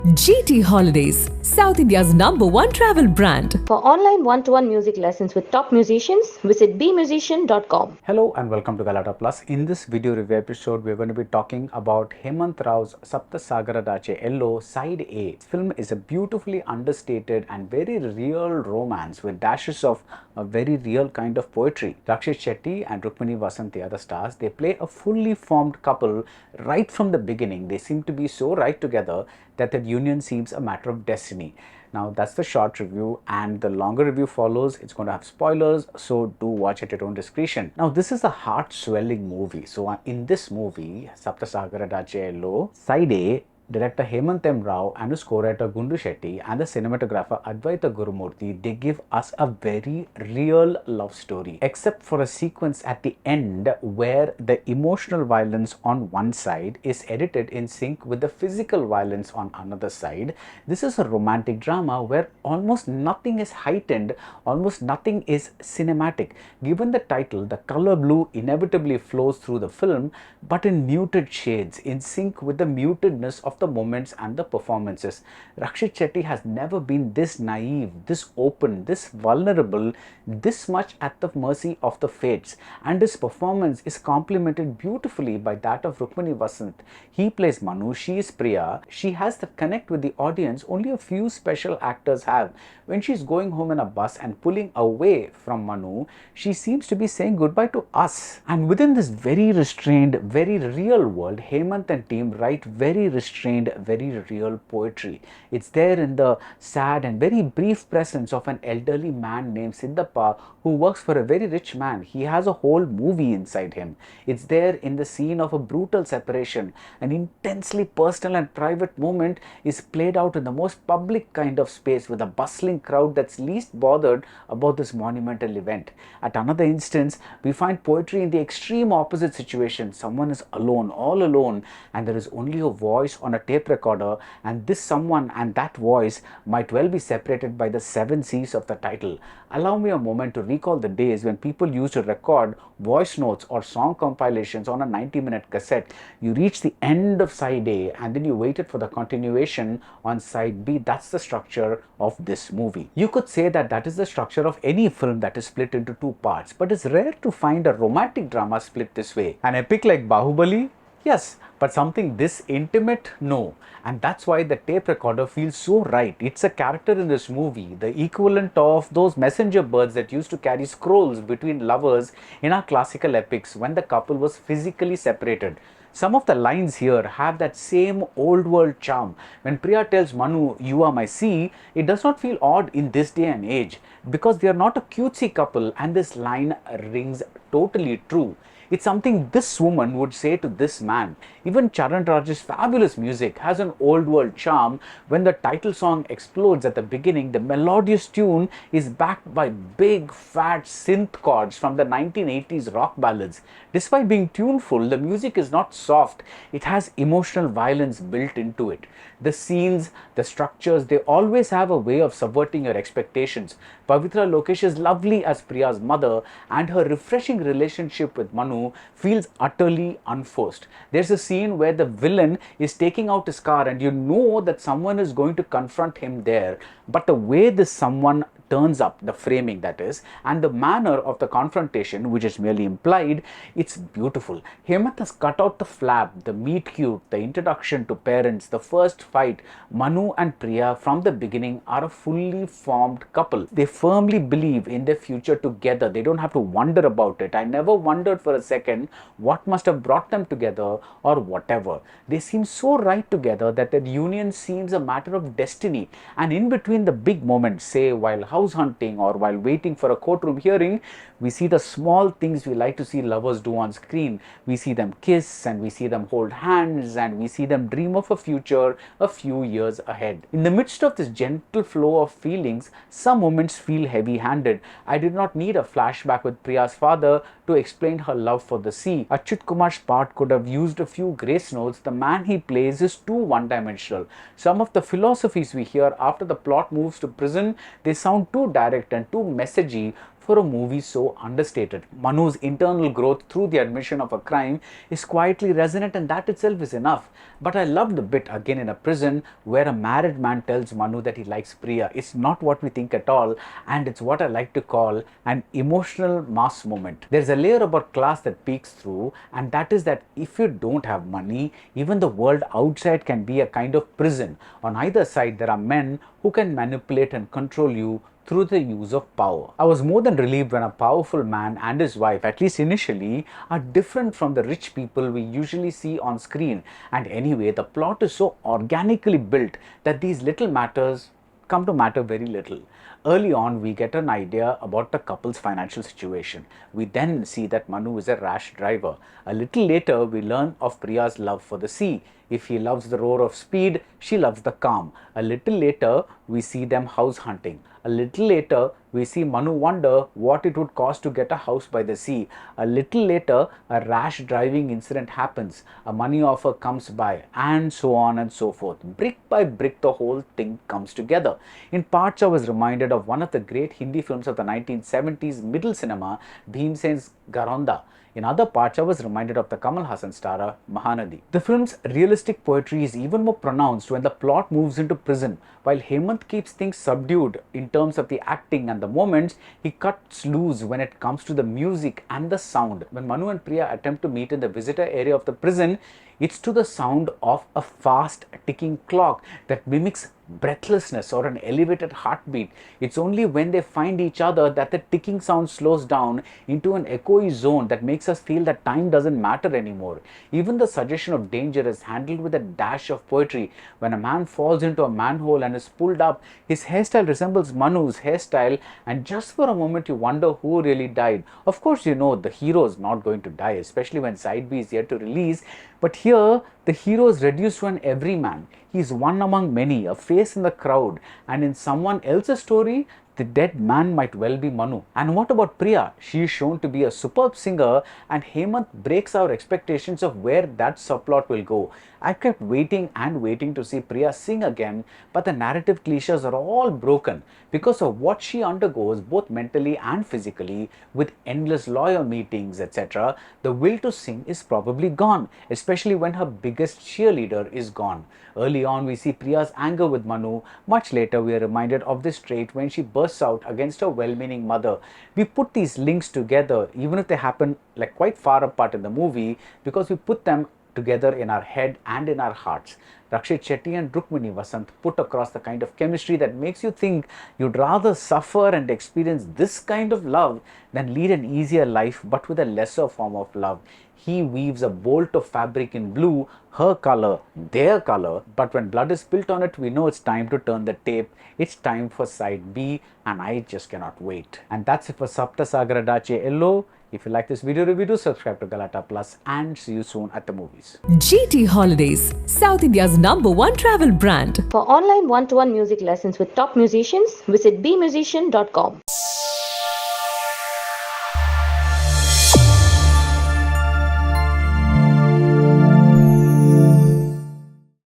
GT Holidays, South India's #1 travel brand. For online one-to-one music lessons with top musicians, visit BMusician.com. Hello and welcome to Galata Plus. In this video review episode, we're going to be talking about Hemanth Rao's Sapta Sagaradaache Ello Side A. This film is a beautifully understated and very real romance with dashes of a very real kind of poetry. Rakshit Shetty and Rukmini Vasanth, the other stars, they play a fully formed couple right from the beginning. They seem to be so right together that their union seems a matter of destiny. Now that's the short review, and the longer review follows. It's going to have spoilers, so do watch at your own discretion. Now this is a heart-swelling movie. So in this movie, Sapta Sagaradaache Ello, Side A, director Hemanth Rao and his co-writer Gundu Shetty and the cinematographer Advaita Gurumurthy, they give us a very real love story, except for a sequence at the end where the emotional violence on one side is edited in sync with the physical violence on another side. This is a romantic drama where almost nothing is heightened, almost nothing is cinematic. Given the title, the color blue inevitably flows through the film, but in muted shades, in sync with the mutedness of the moments and the performances. Rakshit Shetty has never been this naive, this open, this vulnerable, this much at the mercy of the fates, and his performance is complemented beautifully by that of Rukmini Vasanth. He plays Manu, she is Priya. She has the connect with the audience only a few special actors have. When she's going home in a bus and pulling away from Manu, she seems to be saying goodbye to us. And within this very restrained, very real world, Hemanth and team write very restrained, very real poetry. It's there in the sad and very brief presence of an elderly man named Siddhappa who works for a very rich man. He has a whole movie inside him. It's there in the scene of a brutal separation. An intensely personal and private moment is played out in the most public kind of space with a bustling crowd that's least bothered about this monumental event. At another instance, we find poetry in the extreme opposite situation. Someone is alone, all alone, and there is only a voice on a tape recorder, and this someone and that voice might well be separated by the 7 C's of the title. Allow me a moment to recall the days when people used to record voice notes or song compilations on a 90-minute cassette. You reach the end of side A and then you waited for the continuation on side B. That's the structure of this movie. You could say that that is the structure of any film that is split into 2 parts, but it's rare to find a romantic drama split this way. An epic like Bahubali? Yes, but something this intimate? No. And that's why the tape recorder feels so right. It's a character in this movie, the equivalent of those messenger birds that used to carry scrolls between lovers in our classical epics when the couple was physically separated. Some of the lines here have that same old world charm. When Priya tells Manu, "You are my sea," it does not feel odd in this day and age because they are not a cutesy couple, and this line rings totally true. It's something this woman would say to this man. Even Charan Raj's fabulous music has an old world charm. When the title song explodes at the beginning, the melodious tune is backed by big fat synth chords from the 1980s rock ballads. Despite being tuneful, the music is not soft. It has emotional violence built into it. The scenes, the structures, they always have a way of subverting your expectations. Pavitra Lokesh is lovely as Priya's mother, and her refreshing relationship with Manu feels utterly unforced. There's a scene where the villain is taking out his car and you know that someone is going to confront him there, but the way this someone turns up, the framing that is, and the manner of the confrontation, which is merely implied, it's beautiful. Hemanth has cut out the flab, the meet cute, the introduction to parents, the first fight. Manu and Priya from the beginning are a fully formed couple. They firmly believe in their future together. They don't have to wonder about it. I never wondered for a second what must have brought them together or whatever. They seem so right together that their union seems a matter of destiny. And in between the big moments, say while house hunting or while waiting for a courtroom hearing, we see the small things we like to see lovers do on screen. We see them kiss, and we see them hold hands, and we see them dream of a future a few years ahead. In the midst of this gentle flow of feelings, some moments feel heavy-handed. I did not need a flashback with Priya's father to explain her love for the sea. Achyut Kumar's part could have used a few grace notes. The man he plays is too one-dimensional. Some of the philosophies we hear after the plot moves to prison, they sound too direct and too messagey for a movie so understated. Manu's internal growth through the admission of a crime is quietly resonant, and that itself is enough. But I love the bit again in a prison where a married man tells Manu that he likes Priya. It's not what we think at all, and it's what I like to call an emotional mass moment. There's a layer about class that peeks through, and that is that if you don't have money, even the world outside can be a kind of prison. On either side, there are men who can manipulate and control you through the use of power. I was more than relieved when a powerful man and his wife, at least initially, are different from the rich people we usually see on screen. And anyway, the plot is so organically built that these little matters come to matter very little. Early on, we get an idea about the couple's financial situation. We then see that Manu is a rash driver. A little later, we learn of Priya's love for the sea. If he loves the roar of speed, she loves the calm. A little later, we see them house hunting. A little later, we see Manu wonder what it would cost to get a house by the sea. A little later, a rash driving incident happens. A money offer comes by, and so on and so forth. Brick by brick, the whole thing comes together. In parts, I was reminded of one of the great Hindi films of the 1970s middle cinema, Bhimsen's Garonda. In other parts, I was reminded of the Kamal Hassan starrer Mahanadi. The film's realistic poetry is even more pronounced when the plot moves into prison. While Hemanth keeps things subdued in terms of the acting and the moments, he cuts loose when it comes to the music and the sound. When Manu and Priya attempt to meet in the visitor area of the prison, it's to the sound of a fast ticking clock that mimics breathlessness or an elevated heartbeat. It's only when they find each other that the ticking sound slows down into an echoey zone that makes us feel that time doesn't matter anymore. Even the suggestion of danger is handled with a dash of poetry. When a man falls into a manhole and is pulled up, his hairstyle resembles Manu's hairstyle, and just for a moment you wonder who really died. Of course, you know the hero is not going to die, especially when Side B is yet to release. But here, the hero is reduced to an everyman. He is one among many, a face in the crowd, and in someone else's story, the dead man might well be Manu. And what about Priya? She is shown to be a superb singer, and Hemanth breaks our expectations of where that subplot will go. I kept waiting and waiting to see Priya sing again, but the narrative cliches are all broken because of what she undergoes both mentally and physically with endless lawyer meetings, etc. The will to sing is probably gone, especially when her biggest cheerleader is gone. Early on, we see Priya's anger with Manu. Much later, we are reminded of this trait when she bursts out against her well-meaning mother. We put these links together, even if they happen like quite far apart in the movie, because we put them together in our head and in our hearts. Rakshit Shetty and Rukmini Vasanth put across the kind of chemistry that makes you think you'd rather suffer and experience this kind of love than lead an easier life but with a lesser form of love. He weaves a bolt of fabric in blue, her color, their color, but when blood is spilt on it, we know it's time to turn the tape. It's time for side B, and I just cannot wait. And that's it for Sapta Sagaradaache Ello. If you like this video review, do subscribe to Galata Plus, and see you soon at the movies. GT Holidays, South India's #1 travel brand. For online one-to-one music lessons with top musicians, visit BMusician.com.